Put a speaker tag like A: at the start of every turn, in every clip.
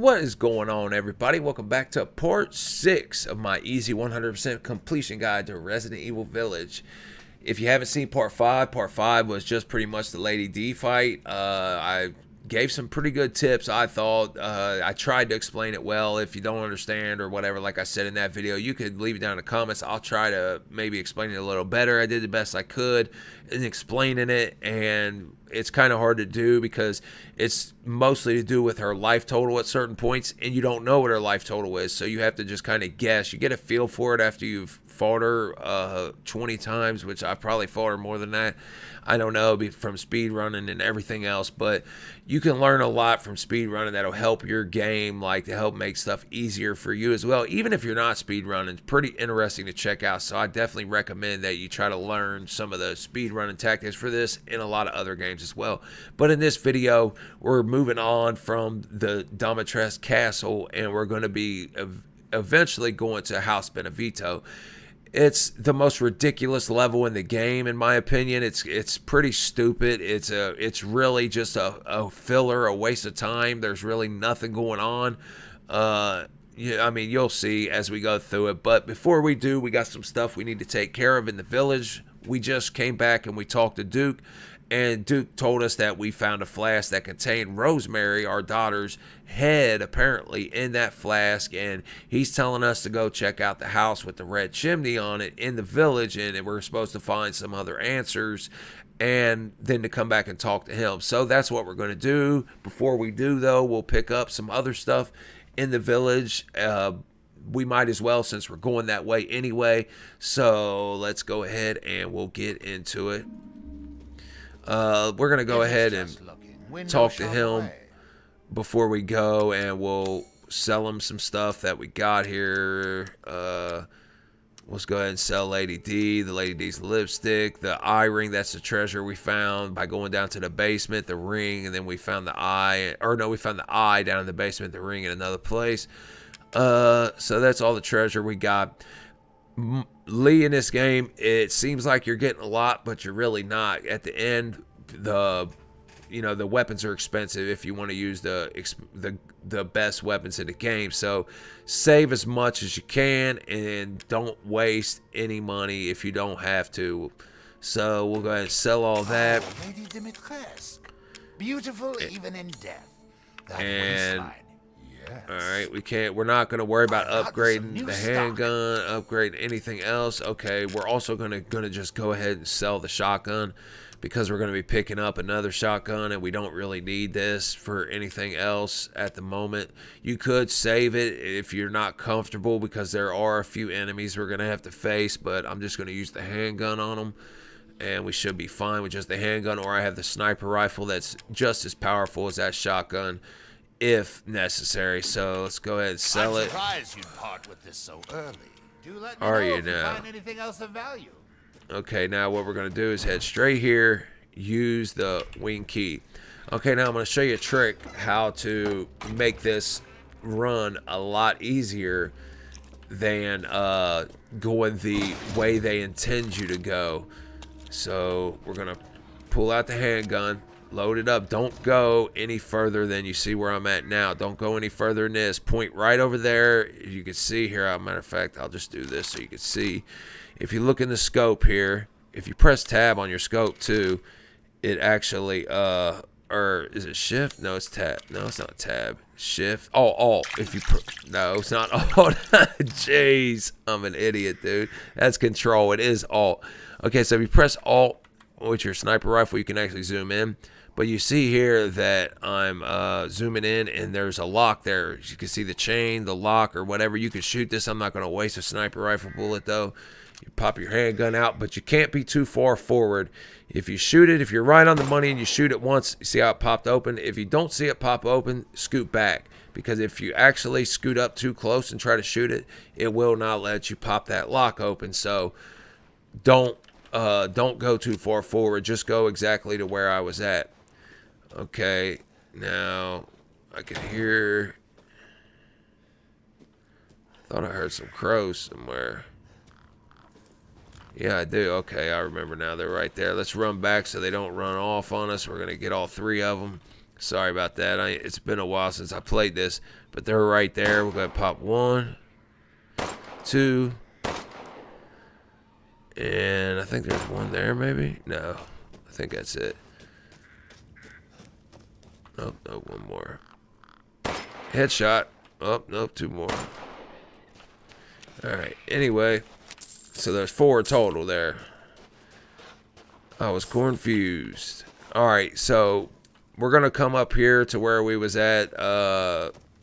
A: What is going on, everybody? Welcome back to part 6 of my easy 100% completion guide to Resident Evil Village. If you haven't seen part 5 was just pretty much the Lady D fight. I gave some pretty good tips, I thought. I tried to explain it well. If you don't understand or whatever, like I said in that video, you could leave it down in the comments. I'll try to maybe explain it a little better. I did the best I could in explaining it, and it's kind of hard to do because it's mostly to do with her life total at certain points, and you don't know what her life total is, so you have to just kind of guess. You get a feel for it after you've fought her 20 times, which I've probably fought her more than that. I don't know, from speed running and everything else, but you can learn a lot from speed running that'll help your game, like to help make stuff easier for you as well. Even if you're not speed running, it's pretty interesting to check out. So I definitely recommend that you try to learn some of the speed running tactics for this and a lot of other games as well. But in this video, we're moving on from the Domitress Castle, and we're going to be eventually going to House Beneviento. It's the most ridiculous level in the game, in my opinion. It's pretty stupid. It's really just a filler, a waste of time. There's really nothing going on. Yeah, I mean, you'll see as we go through it. But before we do, we got some stuff we need to take care of in the village. We just came back and we talked to Duke, and Duke told us that we found a flask that contained Rosemary, our daughter's head, apparently in that flask, and he's telling us to go check out the house with the red chimney on it in the village, and we're supposed to find some other answers and then to come back and talk to him. So that's what we're going to do. Before we do, though, we'll pick up some other stuff in the village. We might as well, since we're going that way anyway. So let's go ahead and we'll get into it. We're going to go ahead and talk to him before we go, and we'll sell him some stuff that we got here. Let's go ahead and sell Lady D, the Lady D's lipstick, the eye ring. That's the treasure we found by going down to the basement, the ring, and then we found the eye. Or no, we found the eye down in the basement, the ring in another place. So that's all the treasure we got. Lee, in this game, it seems like you're getting a lot, but you're really not. At the end, the weapons are expensive if you want to use the best weapons in the game. So save as much as you can and don't waste any money if you don't have to. So we'll go ahead and sell all that.
B: Oh, Lady Dimitrescu, beautiful even in death. That
A: and
B: waistline. Yes.
A: All right, we're not going to worry about upgrading the handgun, upgrade anything else. Okay, we're also going to just go ahead and sell the shotgun because we're going to be picking up another shotgun, and we don't really need this for anything else at the moment. You could save it if you're not comfortable, because there are a few enemies we're going to have to face, but I'm just going to use the handgun on them, and we should be fine with just the handgun. Or I have the sniper rifle that's just as powerful as that shotgun if necessary. So let's go ahead and sell it.
B: I'm surprised you'd part with this so early. Do let me
A: Are
B: know
A: you
B: if you
A: now?
B: find anything else of value.
A: Okay, now what we're going to do is head straight here, use the wing key. Okay, now I'm going to show you a trick how to make this run a lot easier than going the way they intend you to go. So we're going to pull out the handgun, load it up. Don't go any further than you see where I'm at now. Don't go any further than this. Point right over there. You can see here. As a matter of fact, I'll just do this so you can see. If you look in the scope here, if you press tab on your scope too, it actually, or is it shift? No, it's tab. No, it's not tab. Shift. Oh, alt. If you, no, it's not alt. Jeez, I'm an idiot, dude. That's control. It is alt. Okay, so if you press alt with your sniper rifle, you can actually zoom in. But you see here that I'm zooming in, and there's a lock there. You can see the chain, the lock, or whatever. You can shoot this. I'm not going to waste a sniper rifle bullet, though. You pop your handgun out, but you can't be too far forward. If you shoot it, if you're right on the money and you shoot it once, you see how it popped open? If you don't see it pop open, scoot back. Because if you actually scoot up too close and try to shoot it, it will not let you pop that lock open. So don't go too far forward. Just go exactly to where I was at. Okay, now I can hear. Thought I heard some crows somewhere. Yeah, I do. Okay, I remember now. They're right there. Let's run back so they don't run off on us. We're going to get all three of them. Sorry about that. It's been a while since I played this, but they're right there. We're gonna pop 1, 2, and I think there's one there. Maybe no. I think that's it. Oh no, one more. Headshot. Oh no, 2 more. All right. Anyway, so there's 4 total there. I was confused. All right, so we're gonna come up here to where we was at.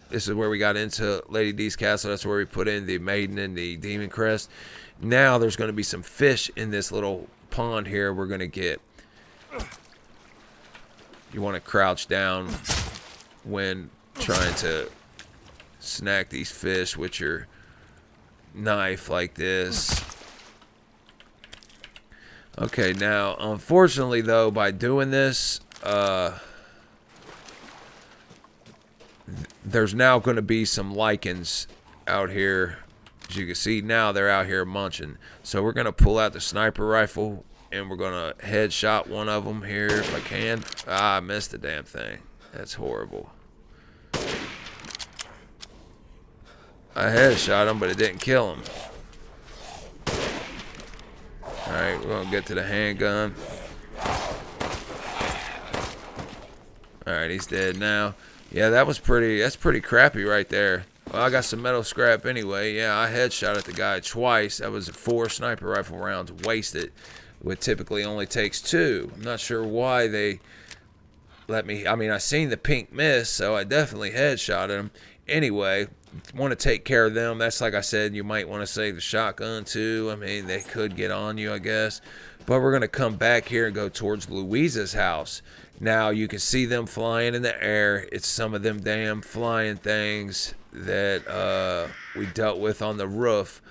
A: This is where we got into Lady D's castle. That's where we put in the maiden and the demon crest. Now there's gonna be some fish in this little pond here. We're gonna get. You want to crouch down when trying to snack these fish with your knife like this. Okay, now unfortunately though, by doing this, there's now going to be some lichens out here. As you can see now, they're out here munching. So we're going to pull out the sniper rifle and we're going to headshot one of them here if I can. Ah, I missed the damn thing. That's horrible. I headshot him, but it didn't kill him. Alright, we're going to get to the handgun. Alright, he's dead now. Yeah, that's pretty crappy right there. Well, I got some metal scrap anyway. Yeah, I headshot at the guy twice. That was 4 sniper rifle rounds wasted. It typically only takes 2. I'm not sure why they let me. I mean, I seen the pink miss, so I definitely headshot him. Anyway, want to take care of them. That's like I said, you might want to save the shotgun too. I mean, they could get on you, I guess. But we're going to come back here and go towards Louisa's house. Now, you can see them flying in the air. It's some of them damn flying things that we dealt with on the roof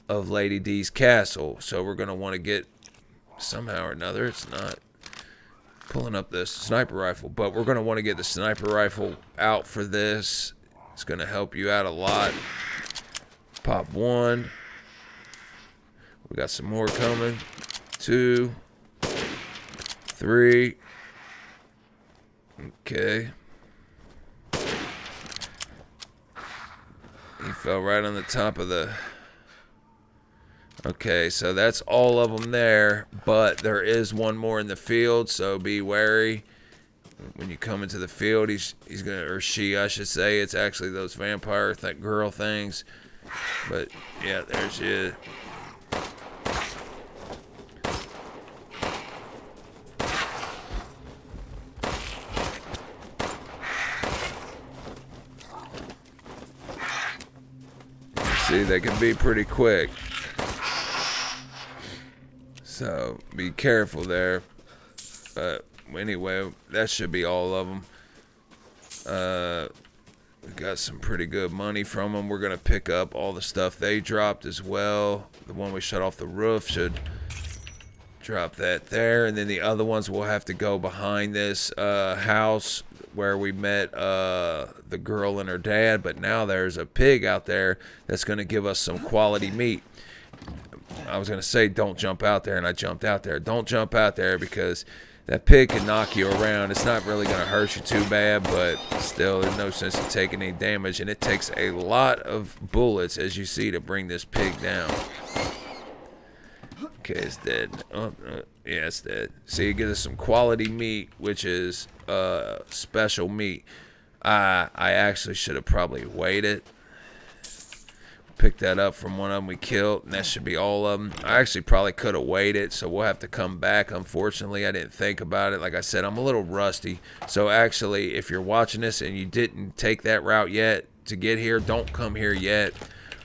A: of Lady D's castle. So we're going to want to get, somehow or another, it's not pulling up this sniper rifle, but we're going to want to get the sniper rifle out for this. It's going to help you out a lot. Pop 1. We got some more coming. 2, 3. Okay. He fell right on the top of the... Okay, so that's all of them there, but there is one more in the field, so be wary. When you come into the field, he's gonna, or she, I should say. It's actually those vampire girl things. But yeah, there's you. See, they can be pretty quick. So be careful there. But anyway, that should be all of them. We got some pretty good money from them. We're going to pick up all the stuff they dropped as well. The one we shut off the roof should drop that there. And then the other ones will have to go behind this house where we met the girl and her dad. But now there's a pig out there that's going to give us some quality meat. I was going to say don't jump out there, and I jumped out there. Don't jump out there because that pig can knock you around. It's not really going to hurt you too bad, but still, there's no sense in taking any damage. And it takes a lot of bullets, as you see, to bring this pig down. Okay, it's dead. Oh, yeah, it's dead. See, it gives us some quality meat, which is special meat. I actually should have probably waited. Picked that up from one of them we killed, and that should be all of them. I actually probably could have waited, so we'll have to come back. Unfortunately, I didn't think about it. Like I said, I'm a little rusty. So actually, if you're watching this and you didn't take that route yet to get here, don't come here yet.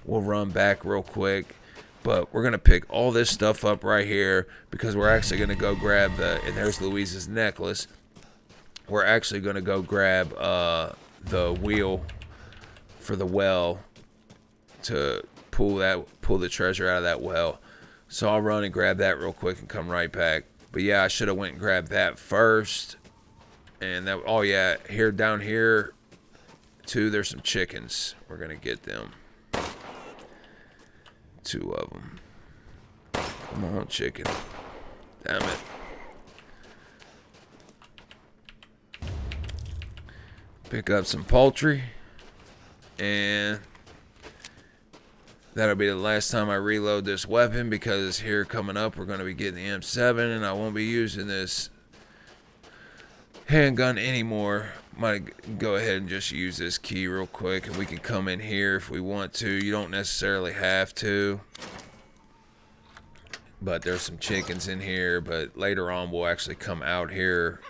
A: We'll run back real quick. But we're going to pick all this stuff up right here because we're actually going to go grab and there's Louisa's necklace. We're actually going to go grab the wheel for the well to pull the treasure out of that well. So I'll run and grab that real quick and come right back. But yeah, I should have went and grabbed that first. And that, oh yeah, down here too, there's some chickens. We're gonna get them. 2 of them. Come on, chicken. Damn it. Pick up some poultry. And that'll be the last time I reload this weapon, because here coming up we're going to be getting the M7 and I won't be using this handgun anymore. Might go ahead and just use this key real quick, and we can come in here if we want to. You don't necessarily have to, but there's some chickens in here, but later on we'll actually come out here.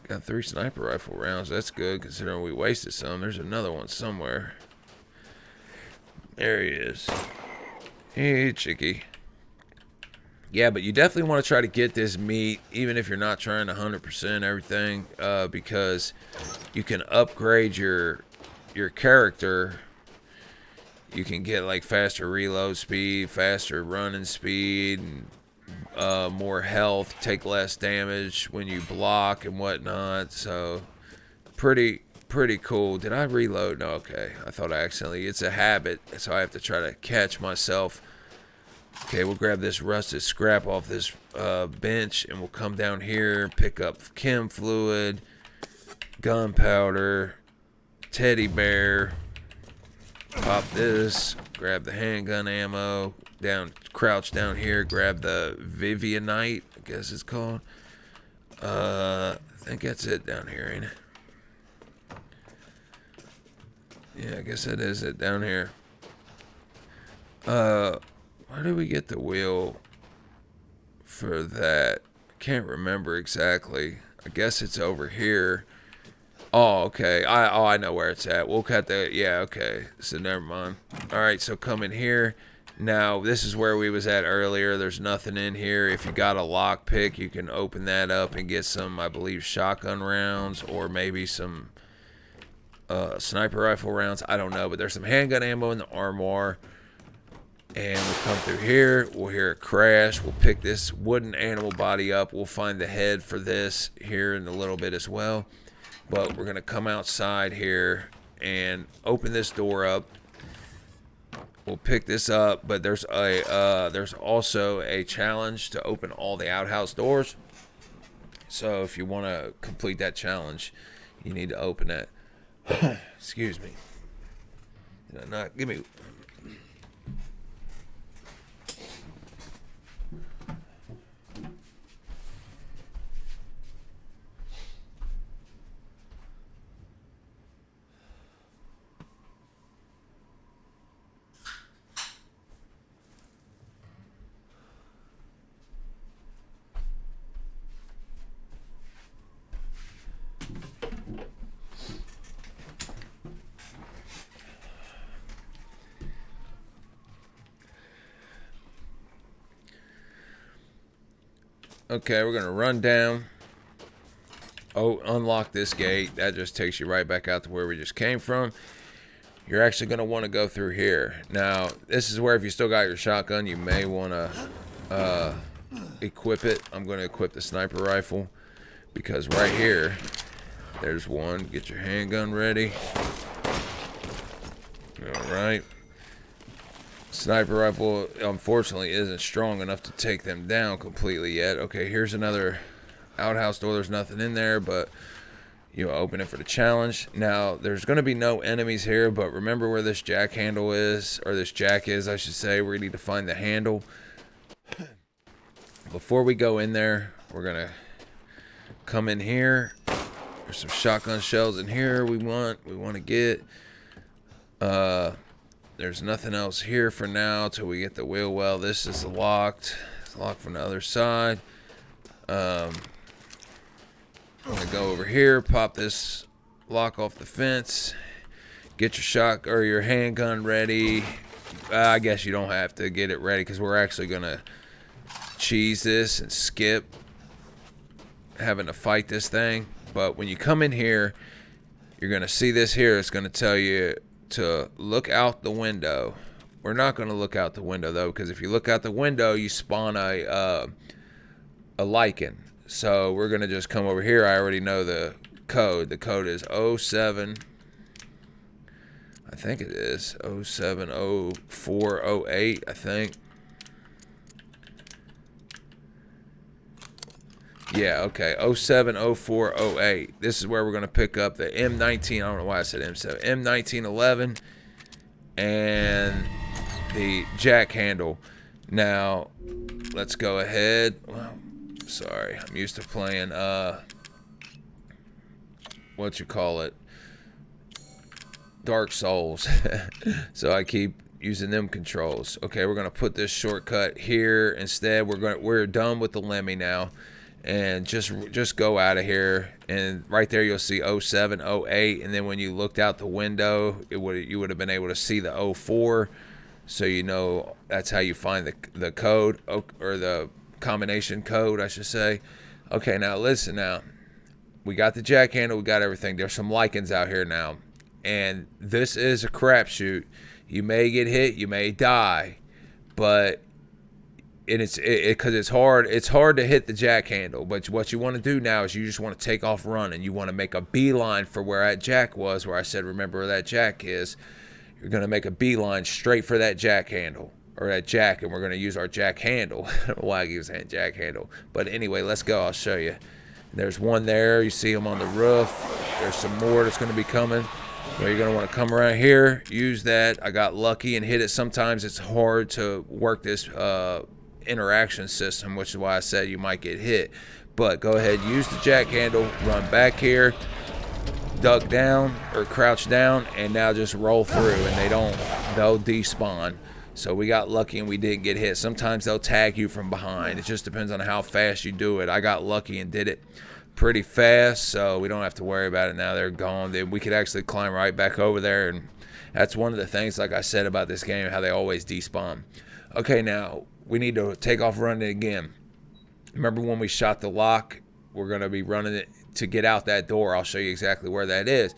A: Got 3 sniper rifle rounds. That's good considering we wasted some. There's another one somewhere. There he is. Hey, chickie. Yeah, but you definitely want to try to get this meat, even if you're not trying to 100% everything, because you can upgrade your character. You can get like faster reload speed, faster running speed, and more health, take less damage when you block and whatnot. So pretty cool. Did I reload? No, okay. I thought I accidentally. It's a habit, so I have to try to catch myself. Okay, we'll grab this rusted scrap off this bench, and we'll come down here, pick up chem fluid, gunpowder, teddy bear, pop this, grab the handgun ammo, crouch down here, grab the Vivianite, I guess it's called. I think that's it down here, ain't it? Yeah, I guess that is it down here. Where did we get the wheel for that? I can't remember exactly. I guess it's over here. Oh, okay. I know where it's at. We'll cut the... Yeah, okay. So never mind. Alright, so come in here. Now, this is where we was at earlier. There's nothing in here. If you got a lockpick, you can open that up and get some, I believe, shotgun rounds, or maybe some sniper rifle rounds. I don't know, but there's some handgun ammo in the armoire. And we'll come through here. We'll hear a crash. We'll pick this wooden animal body up. We'll find the head for this here in a little bit as well. But we're going to come outside here and open this door up. We'll pick this up, but there's also a challenge to open all the outhouse doors. So if you want to complete that challenge, you need to open that. Excuse me. Did I not? Give me... Okay, we're going to run down. Oh, unlock this gate. That just takes you right back out to where we just came from. You're actually going to want to go through here. Now, this is where if you still got your shotgun, you may want to equip it. I'm going to equip the sniper rifle, because right here, there's one. Get your handgun ready. All right. Sniper rifle, unfortunately, isn't strong enough to take them down completely yet. Okay, here's another outhouse door. There's nothing in there, but you open it for the challenge. Now, there's going to be no enemies here, but remember where this jack handle is, or this jack is, I should say. We need to find the handle. Before we go in there, we're going to come in here. There's some shotgun shells in here we want to get. There's nothing else here for now till we get the wheel well. This is locked. It's locked from the other side. I'm gonna go over here, pop this lock off the fence, get your shot or your handgun ready. I guess you don't have to get it ready, because we're actually gonna cheese this and skip having to fight this thing. But when you come in here, you're gonna see this here. It's gonna tell you to look out the window. We're not going to look out the window though, because if you look out the window, you spawn a lichen. So we're going to just come over here. I already know the code. The code is 07. I think it is 070408. I think. Yeah, okay. 07, 04, 08. This is where we're going to pick up the M19. I don't know why I said M7. M1911 and the jack handle. Now, let's go ahead. Well, sorry. I'm used to playing, what you call it? Dark Souls. So I keep using them controls. Okay, we're going to put this shortcut here instead. We're done with the Lemmy now. And just go out of here, and right there you'll see 07, 08, and then when you looked out the window, you would have been able to see the 04, so you know that's how you find the code, or the combination code, I should say. Okay, now listen. Now we got the jack handle, we got everything. There's some lichens out here now, and this is a crapshoot. You may get hit, you may die, but and because it's hard to hit the jack handle. But what you want to do now is you just want to take off running. You want to make a beeline for where that jack was, where I said remember where that jack is. You're going to make a beeline straight for that jack handle, or that jack, and we're going to use our jack handle. I don't know why I keep saying jack handle, but anyway, let's go. I'll show you. There's one there. You see them on the roof. There's some more that's going to be coming. Well, you're going to want to come around here, use that. I got lucky and hit it. Sometimes it's hard to work this interaction system, which is why I said you might get hit. But go ahead, use the jack handle, run back here, duck down or crouch down, and now just roll through, and they'll despawn. So we got lucky and we didn't get hit. Sometimes they'll tag you from behind. It just depends on how fast you do it. I got lucky and did it pretty fast, so we don't have to worry about it now. They're gone. Then we could actually climb right back over there, and that's one of the things, like I said, about this game, how they always despawn. Okay, now we need to take off running again. Remember when we shot the lock? We're going to be running it to get out that door. I'll show you exactly where that is.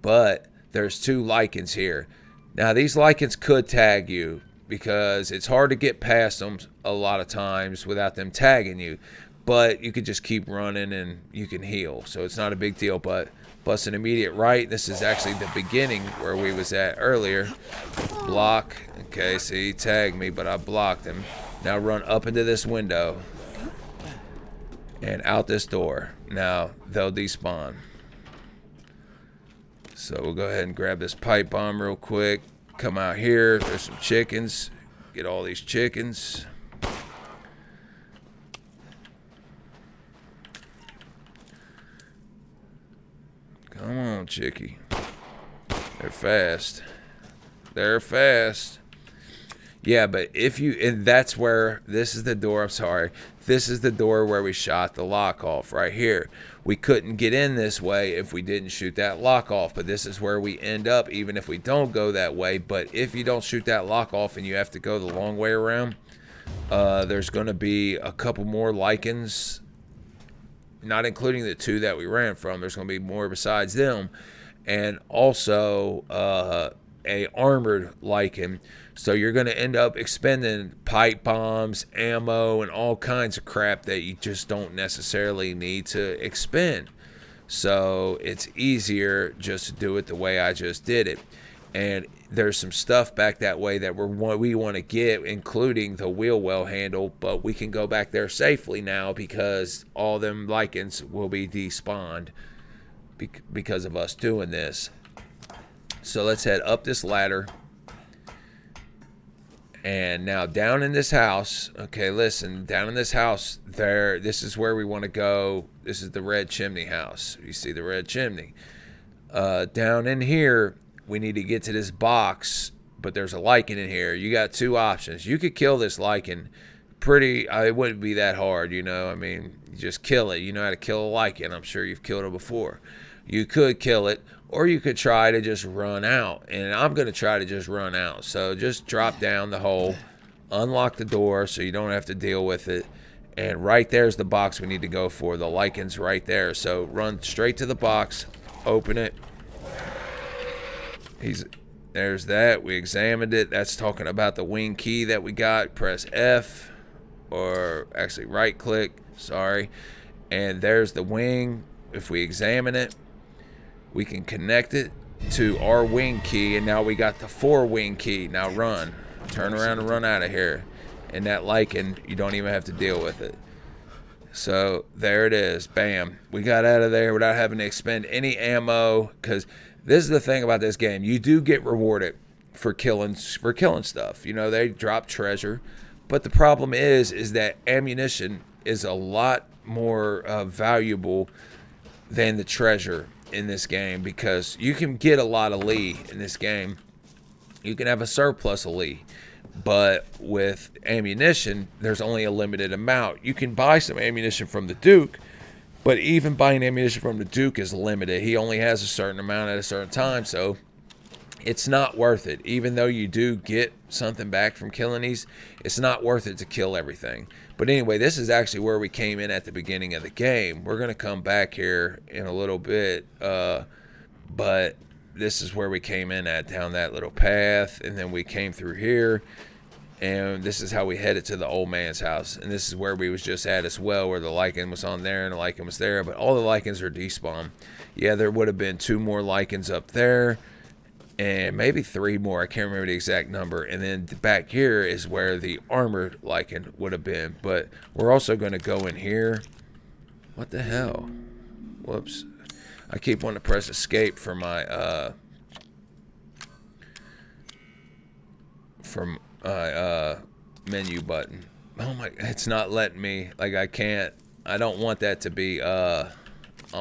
A: But there's two lichens here. Now, these lichens could tag you because it's hard to get past them a lot of times without them tagging you. But you could just keep running and you can heal. So it's not a big deal. But bust an immediate right. This is actually the beginning where we was at earlier. Block. Okay, see, he tagged me, but I blocked him. Now run up into this window and out this door. Now they'll despawn. So we'll go ahead and grab this pipe bomb real quick. Come out here. There's some chickens. Get all these chickens. Come on, chickie. They're fast. They're fast. Yeah, but if you, and that's where, this is the door, I'm sorry. This is the door where we shot the lock off right here. We couldn't get in this way if we didn't shoot that lock off, but this is where we end up even if we don't go that way. But if you don't shoot that lock off and you have to go the long way around, there's going to be a couple more lichens, not including the two that we ran from. There's going to be more besides them, and also a armored lichen. So you're going to end up expending pipe bombs, ammo, and all kinds of crap that you just don't necessarily need to expend. So it's easier just to do it the way I just did it. And there's some stuff back that way that we want to get, including the wheel well handle, but we can go back there safely now because all them lichens will be despawned because of us doing this. So let's head up this ladder. And now down in this house, okay, listen, down in this house, this is where we want to go. This is the red chimney house. You see the red chimney. Down in here, we need to get to this box, but there's a lichen in here. You got two options. You could kill this lichen it wouldn't be that hard, you know. I mean, you just kill it. You know how to kill a lichen. I'm sure you've killed it before. You could kill it, or you could try to just run out. And I'm going to try to just run out. So just drop down the hole, unlock the door so you don't have to deal with it. And right there's the box we need to go for. The lichen's right there. So run straight to the box, open it. There's that. We examined it. That's talking about the wing key that we got. Press F, or actually right click. Sorry. And there's the wing. If we examine it, we can connect it to our wing key, and now we got the 4-wing key. Now run. Turn around and run out of here. And that lichen, you don't even have to deal with it. So there it is. Bam. We got out of there without having to expend any ammo, because this is the thing about this game. You do get rewarded for killing stuff. You know, they drop treasure, but the problem is that ammunition is a lot more valuable than the treasure in this game, because you can get a lot of Lee in this game. You can have a surplus of Lee, but with ammunition, there's only a limited amount. You can buy some ammunition from the Duke, but even buying ammunition from the Duke is limited. He only has a certain amount at a certain time, so it's not worth it. Even though you do get something back from killing these, it's not worth it to kill everything. But anyway, this is actually where we came in at the beginning of the game. We're going to come back here in a little bit, but this is where we came in at, down that little path, and then we came through here, and this is how we headed to the old man's house. And this is where we was just at as well, where the lichen was on there and the lichen was there, but all the lichens are despawned. Yeah, there would have been 2 more lichens up there, and maybe 3 more. I can't remember the exact number. And then back here is where the armored lichen would have been. But we're also going to go in here. What the hell? Whoops. I keep wanting to press escape for my menu button. Oh my, it's not letting me. Like, I don't want that to be on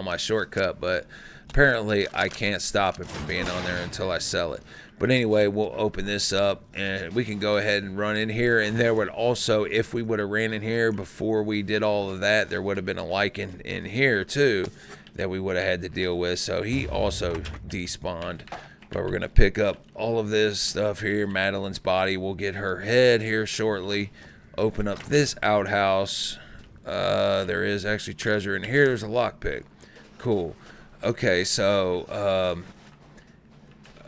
A: my shortcut, but apparently I can't stop it from being on there until I sell it. But anyway, we'll open this up and we can go ahead and run in here. And there would also, if we would have ran in here before we did all of that, there would have been a lichen in here too that we would have had to deal with. So he also despawned. But we're going to pick up all of this stuff here. Madeline's body. We'll get her head here shortly. Open up this outhouse. There is actually treasure in here. There's a lockpick. Cool. Okay, so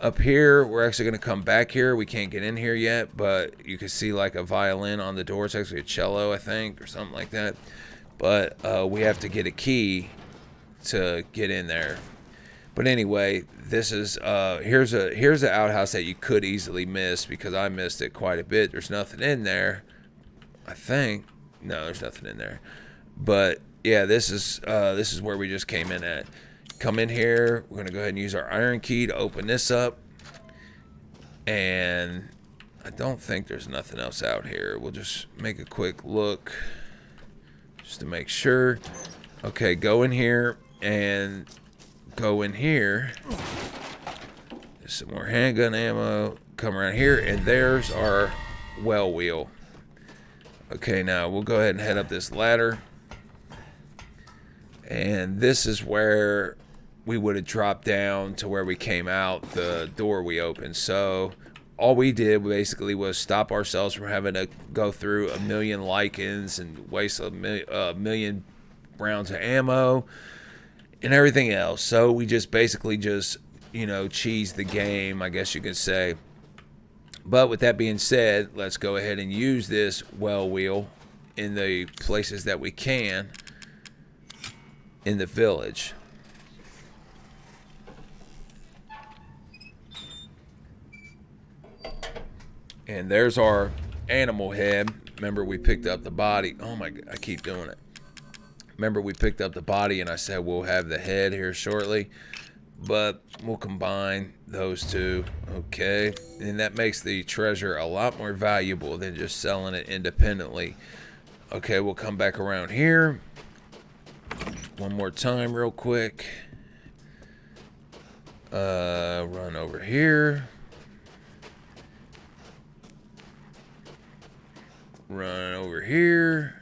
A: up here, we're actually going to come back here. We can't get in here yet, but you can see like a violin on the door. It's actually a cello, I think, or something like that. But we have to get a key to get in there. But anyway, this is here's an outhouse that you could easily miss, because I missed it quite a bit. There's nothing in there, I think. No, there's nothing in there. But yeah, this is where we just came in at. Come in here. We're gonna go ahead and use our iron key to open this up. And I don't think there's nothing else out here. We'll just make a quick look just to make sure. Okay, go in here and go in here. There's some more handgun ammo. Come around here, and there's our well wheel. Okay, now we'll go ahead and head up this ladder. And this is where we would have dropped down to where we came out, the door we opened. So all we did basically was stop ourselves from having to go through a million lichens and waste a million rounds of ammo and everything else. So we just basically just, cheese the game, I guess you could say. But with that being said, let's go ahead and use this well wheel in the places that we can in the village. And there's our animal head. Remember, we picked up the body. Oh my God, I keep doing it. Remember, we picked up the body and I said we'll have the head here shortly. But we'll combine those two. Okay. And that makes the treasure a lot more valuable than just selling it independently. Okay, we'll come back around here. One more time real quick. Run over here. Run over here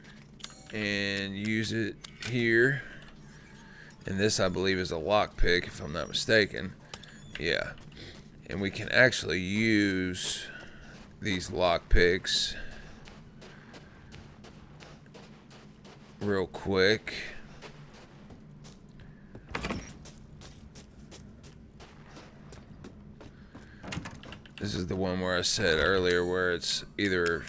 A: and use it here. And this, I believe, is a lockpick, if I'm not mistaken. Yeah. And we can actually use these lockpicks real quick. This is the one where I said earlier where it's either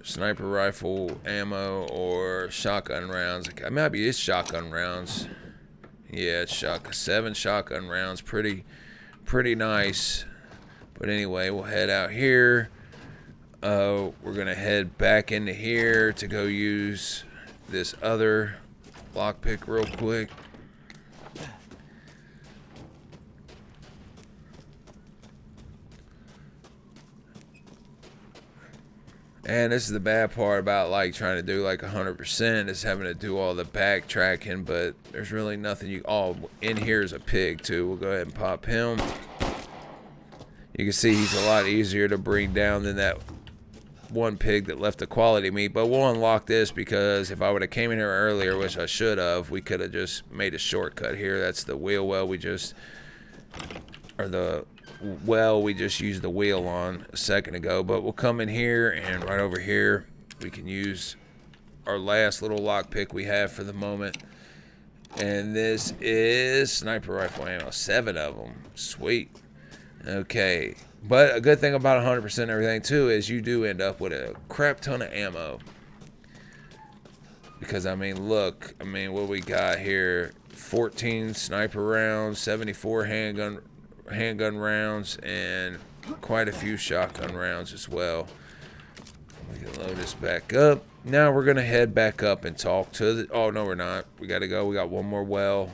A: sniper rifle ammo or shotgun rounds. Maybe it's shotgun rounds. Yeah, it's 7 shotgun rounds. Pretty nice. But anyway, we'll head out here. We're gonna head back into here to go use this other lockpick real quick. And this is the bad part about like trying to do like 100% is having to do all the backtracking, but there's really nothing you... Oh, in here is a pig too. We'll go ahead and pop him. You can see he's a lot easier to bring down than that one pig that left the quality meat. But we'll unlock this because if I would have came in here earlier, which I should have, we could have just made a shortcut here. That's the wheel well we just... Or the... well, we just used the wheel on a second ago, but we'll come in here and right over here we can use our last little lockpick we have for the moment, and this is sniper rifle ammo, 7 of them. Sweet. Okay, but a good thing about 100% everything too is you do end up with a crap ton of ammo, because I mean, look, I mean, what we got here: 14 sniper rounds, 74 handgun rounds, and quite a few shotgun rounds as well. We can load this back up. Now we're gonna head back up and talk to the... Oh no, we're not. We gotta go. We got one more well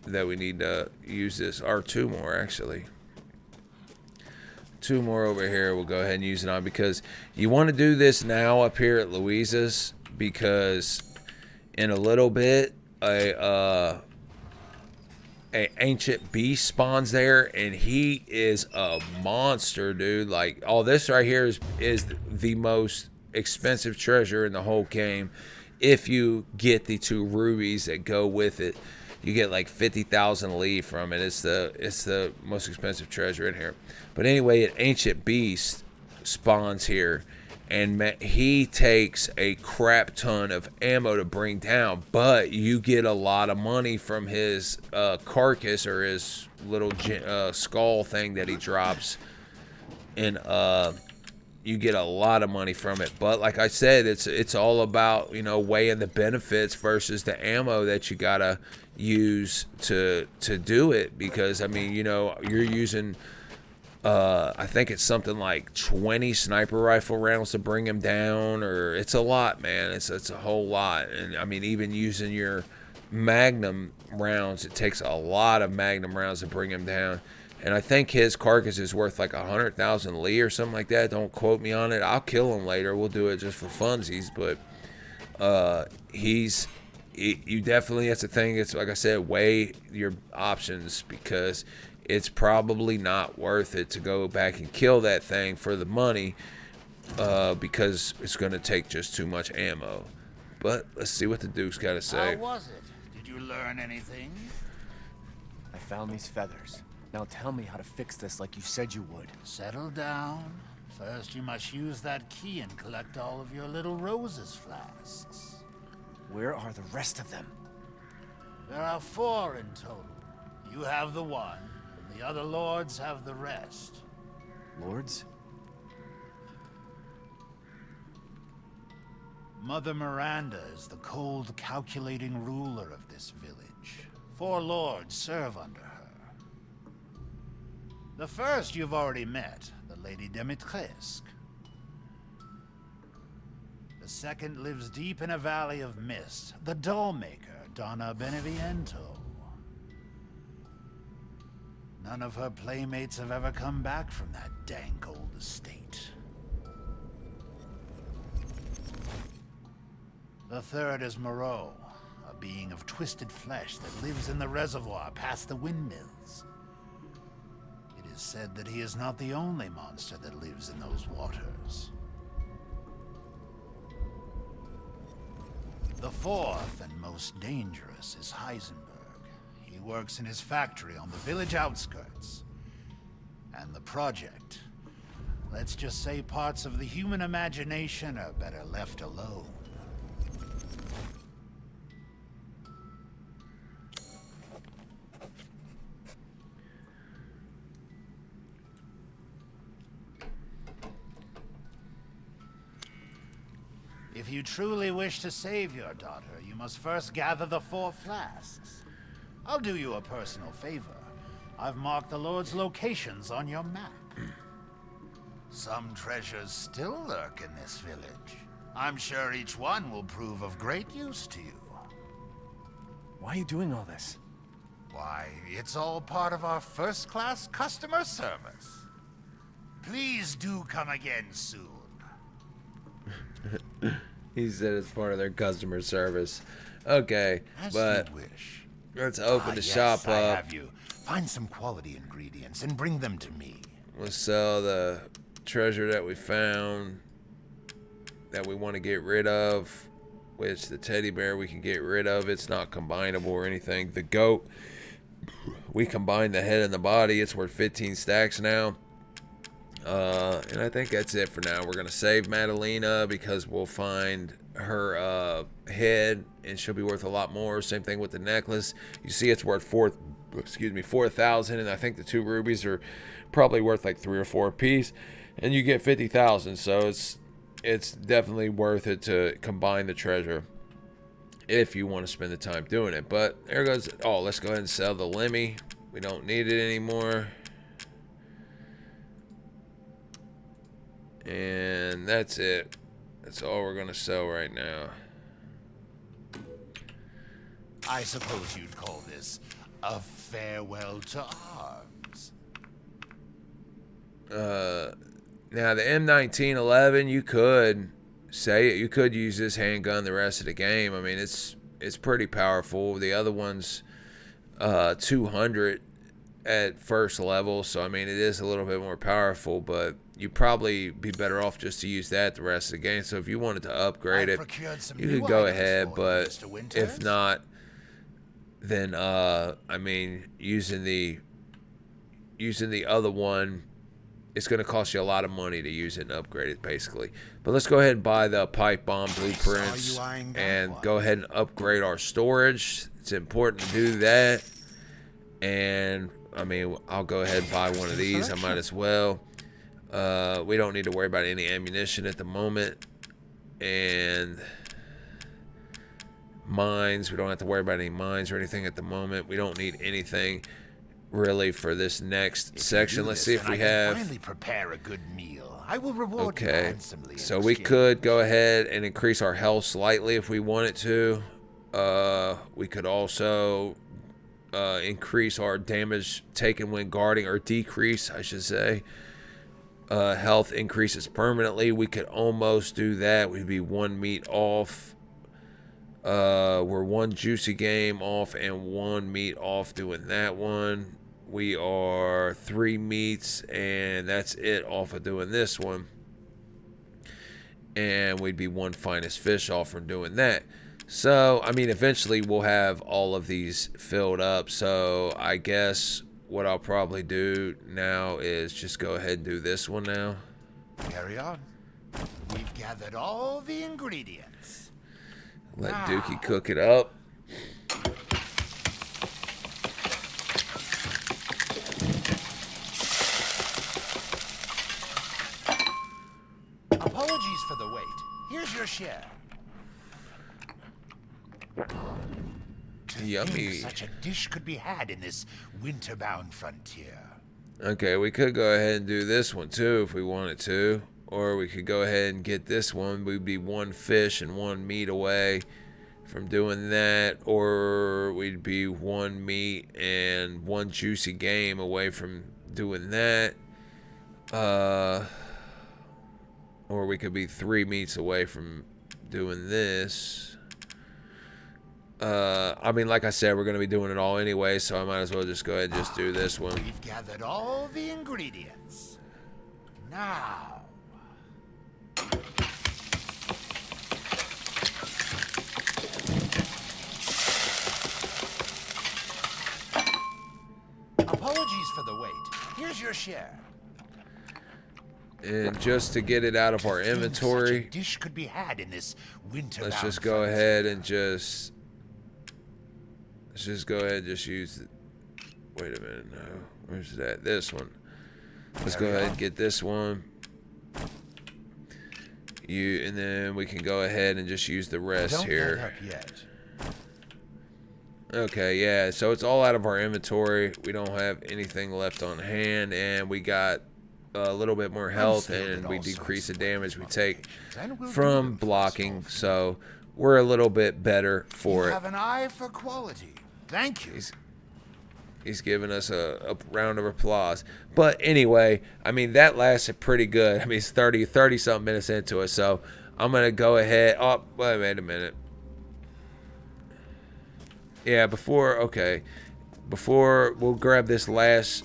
A: that we need to use this, or 2 more actually. 2 more over here. We'll go ahead and use it on, because you want to do this now up here at Louisa's, because in a little bit a ancient beast spawns there, and he is a monster, dude. Like, all this right here is the most expensive treasure in the whole game. If you get the 2 rubies that go with it, you get like 50,000 Li from it. It's the most expensive treasure in here. But anyway, an ancient beast spawns here, and he takes a crap ton of ammo to bring down, but you get a lot of money from his carcass, or his little skull thing that he drops, and you get a lot of money from it. But like I said, it's all about, you know, weighing the benefits versus the ammo that you gotta use to do it, because I mean, you know, you're using I think it's something like 20 sniper rifle rounds to bring him down, or it's a lot, man. It's a whole lot. And I mean, even using your magnum rounds, it takes a lot of magnum rounds to bring him down. And I think his carcass is worth like 100,000 Li or something like that. Don't quote me on it. I'll kill him later. We'll do it just for funsies. But you definitely, that's the thing. It's like I said, weigh your options, because it's probably not worth it to go back and kill that thing for the money, because it's going to take just too much ammo. But let's see what the Duke's got to say.
B: How was it? Did you learn anything?
C: I found these feathers. Now tell me how to fix this like you said you would.
B: Settle down. First, you must use that key and collect all of your little Rose's flasks.
C: Where are the rest of them?
B: There are 4 in total. You have the 1, and the other lords have the rest.
C: Lords?
B: Mother Miranda is the cold, calculating ruler of this village. 4 lords serve under her. The first you've already met, the Lady Dimitrescu. The second lives deep in a valley of mist, the doll-maker, Donna Beneviento. None of her playmates have ever come back from that dank old estate. The third is Moreau, a being of twisted flesh that lives in the reservoir past the windmills. It is said that he is not the only monster that lives in those waters. The fourth and most dangerous is Heisenberg. He works in his factory on the village outskirts. And the project, let's just say parts of the human imagination are better left alone. If you truly wish to save your daughter, you must first gather the 4 flasks. I'll do you a personal favor. I've marked the Lord's locations on your map. Some treasures still lurk in this village. I'm sure each one will prove of great use to you.
C: Why are you doing all this?
B: Why, it's all part of our first-class customer service. Please do come again soon.
A: He said it's part of their customer service. Okay,
B: As
A: but
B: you wish.
A: let's open the
B: Yes,
A: shop
B: I
A: up.
B: have you. Find some quality ingredients and bring them to me.
A: We'll sell the treasure that we found that we want to get rid of, which the teddy bear we can get rid of. It's not combinable or anything. The goat, we combined the head and the body. It's worth 15 stacks now. And I think that's it for now. We're going to save Madalena because we'll find her head and she'll be worth a lot more. Same thing with the necklace. You see it's worth 4,000, and I think the 2 rubies are probably worth like 3 or 4 apiece, and you get 50,000. So it's definitely worth it to combine the treasure if you want to spend the time doing it. But there goes. Oh, let's go ahead and sell the Lemmy. We don't need it anymore. And that's it. That's all we're gonna sell right now.
B: I suppose you'd call this a farewell to arms.
A: Now the M1911, you could say it. You could use this handgun the rest of the game. I mean, it's pretty powerful. The other one's 200 at first level, so I mean it is a little bit more powerful, but you'd probably be better off just to use that the rest of the game. So if you wanted to upgrade it, you could go ahead, but if not, then I mean using the other one, it's going to cost you a lot of money to use it and upgrade it basically. But let's go ahead and buy the pipe bomb blueprints and go ahead and upgrade our storage. It's important to do that. And I mean, I'll go ahead and buy one of these. I might as well. We don't need to worry about any ammunition at the moment. And mines, we don't have to worry about any mines or anything at the moment. We don't need anything really for this next section. Let's see if we have.
B: Finally prepare a good meal. I will reward you
A: Okay,
B: handsomely.
A: so we could go ahead and increase our health slightly if we wanted to. We could also increase our damage taken when guarding, or decrease, I should say. Health increases permanently. We could almost do that. We'd be 1 meat off. We're 1 juicy game off and 1 meat off doing that one. We are 3 meats, and that's it off of doing this one. And we'd be 1 finest fish off from doing that. So, I mean, eventually we'll have all of these filled up. So, I guess what I'll probably do now is just go ahead and do this one now.
B: Carry on. We've gathered all the ingredients.
A: Let Dookie cook it up.
B: Apologies for the wait. Here's your share. To
A: Yummy.
B: think such a dish could be had in this winter-bound frontier.
A: Okay, we could go ahead and do this one too if we wanted to. Or we could go ahead and get this one. We'd be 1 fish and 1 meat away from doing that. Or we'd be 1 meat and 1 juicy game away from doing that. Or we could be 3 meats away from doing this. I mean, like I said, we're going to be doing it all anyway, so I might as well just go ahead and just do this one.
B: We've gathered all the ingredients. Now. Apologies for the wait. Here's your share.
A: And just to get it out of our inventory,
B: Such a dish could be had in this winter.
A: let's just go ahead and just... Let's just go ahead and just use the... Wait a minute, no. Where's that? This one. Let's go ahead and get this one. And then we can go ahead and just use the rest
B: Don't
A: here.
B: let up yet.
A: Okay, yeah, so it's all out of our inventory. We don't have anything left on hand, and we got a little bit more health, and we decrease the damage we take from blocking, so we're a little bit better for
B: You
A: it.
B: have an eye for quality. Thank you.
A: He's giving us a round of applause. But anyway, I mean, that lasted pretty good. I mean, it's 30 something minutes into it. So I'm going to go ahead. Oh, wait a minute. Yeah, before we'll grab this last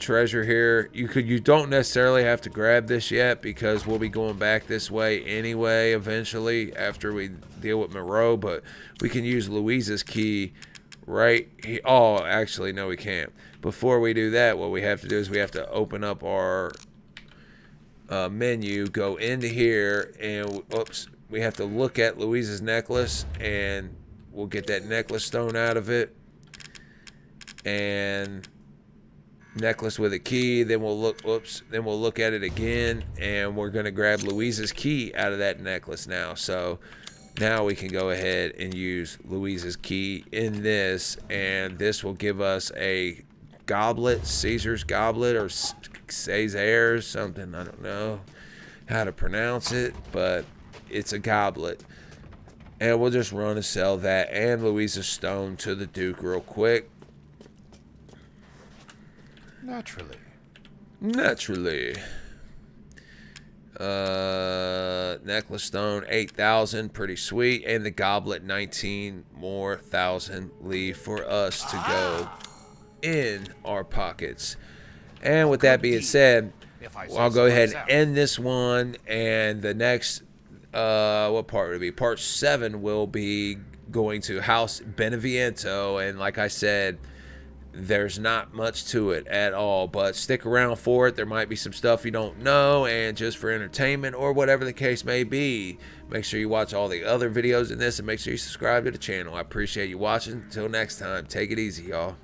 A: treasure here. You don't necessarily have to grab this yet because we'll be going back this way anyway eventually after we deal with Moreau, but we can use Louise's key right here. Oh, actually no, we can't. Before we do that, what we have to do is we have to open up our menu, go into here, and we have to look at Louise's necklace, and we'll get that necklace stone out of it, and necklace with a key. Then we'll look at it again, and we're gonna grab Louise's key out of that necklace now. So now we can go ahead and use Louise's key in this, and this will give us a goblet, Caesar's goblet, or Caesar, something. I don't know how to pronounce it, but it's a goblet. And we'll just run and sell that and Louise's stone to the Duke real quick.
B: Naturally.
A: Necklace stone 8,000, pretty sweet, and the goblet 19 more thousand leave for us to go in our pockets. And with that being said, I'll go ahead and end this one, and the next what part would it be? Part 7 will be going to House Beneviento, and like I said, there's not much to it at all, but stick around for it. There might be some stuff you don't know, and just for entertainment or whatever the case may be, make sure you watch all the other videos in this, and make sure you subscribe to the channel. I appreciate you watching. Until next time, take it easy, y'all.